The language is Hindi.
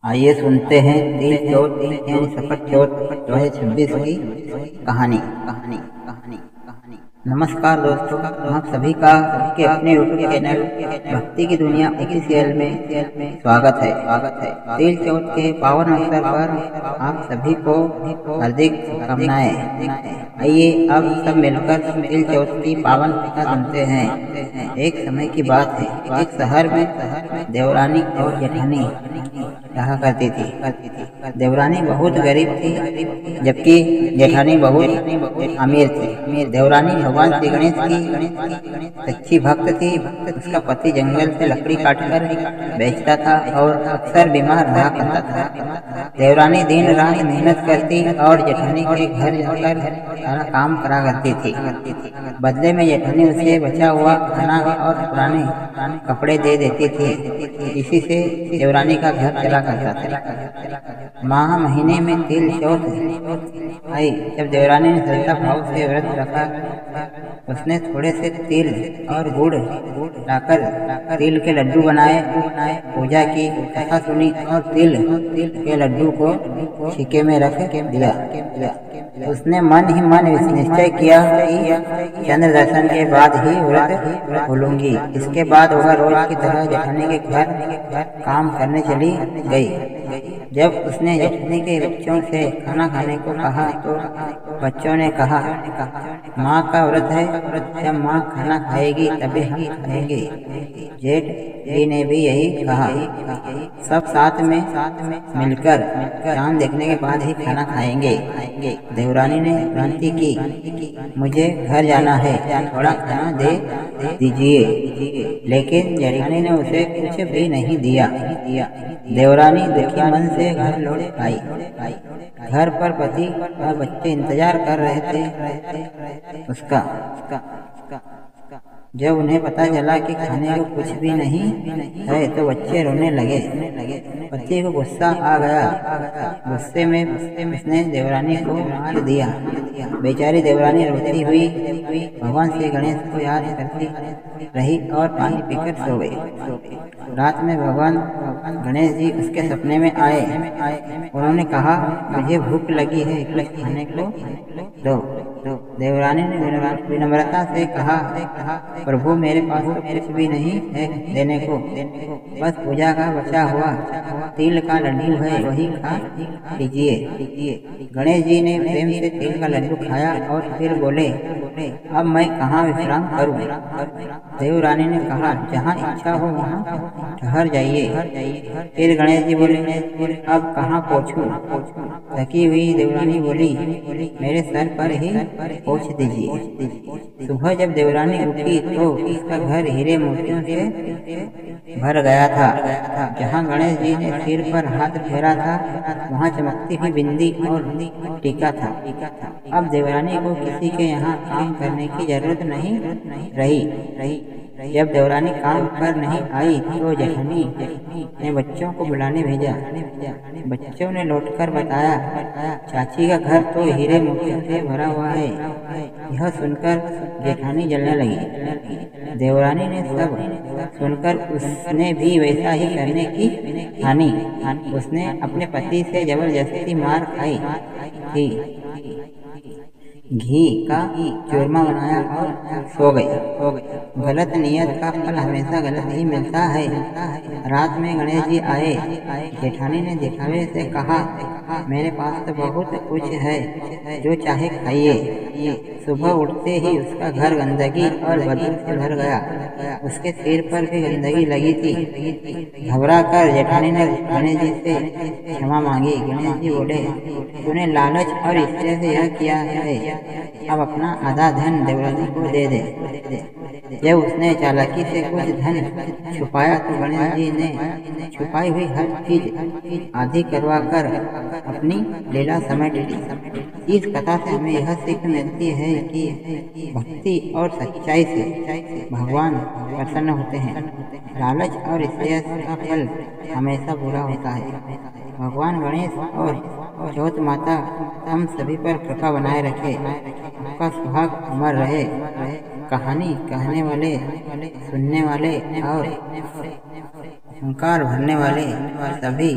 आइए सुनते हैं तिल चौथ यानी सकट चौथ 2026 की कहानी। नमस्कार दोस्तों, आप सभी का के अपने यूट्यूब चैनल भक्ति की दुनिया ऑफिशियल में स्वागत है। तिल चौथ के पावन अवसर पर आप सभी को हार्दिक शुभकामनाएं। आइए अब सब मिलकर तिल चौथ की पावन कथा सुनते हैं। एक समय की बात है, एक शहर में देवरानी और जेठानी रहा करती थी। देवरानी बहुत गरीब थी जबकि जेठानी बहुत अमीर थी। देवरानी भगवान श्री गणेश की सच्ची भक्त थी। उसका पति जंगल से लकड़ी काटकर बेचता था और अक्सर बीमार रहा करता था। देवरानी दिन रात मेहनत करती और जेठानी के घर जाकर सारा काम करा करती थी। बदले में जेठानी उसे बचा हुआ खाना और पुराने कपड़े दे देती थी। इसी से देवरानी का घर चला करता था। माह महीने में तिल चौथ आई। जब देवरानी ने श्रद्धा भाव से व्रत रखा, उसने थोड़े से तिल और गुड़ लाकर तिल के लड्डू बनाए, पूजा की, कथा सुनी और तिल के लड्डू को छिके में रख दिया। उसने मन ही मन निश्चय किया कि चंद्र दर्शन के बाद ही व्रत खोलूंगी। इसके बाद वह रोज की तरह जेठानी के घर काम करने चली गई। जब उसने जेठानी के बच्चों से खाना खाने को कहा तो बच्चों ने कहा, माँ का व्रत है, जब माँ खाना खाएगी तभी हम खाएंगे। जेठ जी ने भी यही कहा। सब साथ में मिलकर चांद देखने के बाद ही खाना खाएंगे। देवरानी ने विनती की, मुझे घर जाना है, थोड़ा खाना दे दीजिए। लेकिन जेठानी ने उसे कुछ भी नहीं दिया। देवरानी दुखी मन से घर लौट आई। घर पर पति और बच्चे इंतजार कर रहे थे उसका। जब उन्हें पता चला कि खाने को कुछ भी नहीं है तो बच्चे रोने लगे। पति को गुस्सा आ गया। गुस्से में उसने देवरानी को मार दिया। बेचारी देवरानी रोती हुई भगवान श्री गणेश को याद करती रही और पानी पीकर सो गई। रात में भगवान गणेश जी उसके सपने में आए। उन्होंने कहा, मुझे भूख लगी है, कुछ खाने को दो। देवरानी ने विनम्रता से कहा, प्रभु मेरे पास तो कुछ भी नहीं है देने को, बस पूजा का बचा हुआ तिल का लड्डू है, वही खा लीजिए। गणेश जी ने प्रेम से तिल का लड्डू खाया और फिर बोले, अब मैं कहाँ विश्राम करूं? देवरानी ने कहा, जहाँ इच्छा हो वहाँ ठहर जाइए। फिर गणेश जी बोले, अब कहाँ पहुँचूं? थकी हुई देवरानी बोली, मेरे सर पर ही पहुँच दीजिए। सुबह जब देवरानी उठी तो उसका घर हीरे मोतियों से भर गया था। जहाँ गणेश जी ने सिर पर हाथ फेरा था वहाँ चमकती हुई बिंदी और टीका था। अब देवरानी को किसी के यहाँ काम करने की जरूरत नहीं रही। जब देवरानी काम पर नहीं आई तो जेठानी ने बच्चों को बुलाने भेजा। बच्चों ने लौटकर बताया, चाची का घर तो हीरे मोतियों से भरा हुआ है। यह सुनकर जेठानी जलने लगी। देवरानी ने सब सुनकर उसने भी वैसा ही करने की ठानी। उसने अपने पति से जबरदस्ती मार खाई थी, घी का चूरमा बनाया और सो गई। गलत नियत का फल हमेशा गलत ही मिलता है। रात में गणेश जी आए। जेठानी ने दिखावे से कहा, मेरे पास तो बहुत कुछ है, जो चाहे खाइए। सुबह उठते ही उसका घर गंदगी और बदबू से भर गया। उसके सिर पर भी गंदगी लगी थी। घबरा कर जेठानी ने गणेश जी से क्षमा मांगी। गणेश जी बोले, तूने लालच और ईर्ष्या से यह किया है, अब अपना आधा धन देवरानी को दे दे। जब उसने चालाकी से कुछ धन छुपाया तो गणेश जी ने छुपाई हुई हर चीज आधी करवा कर अपनी लीला समेट ली। इस कथा से हमें यह सीख मिलती है कि भक्ति और सच्चाई से भगवान प्रसन्न होते हैं। लालच और ईर्ष्या का फल हमेशा बुरा होता है। भगवान गणेश और चौथ माता हम सभी पर कृपा बनाए रखे। आपका सुहाग अमर रहे। कहानी कहने वाले, सुनने वाले और ओंकार भरने वाले सभी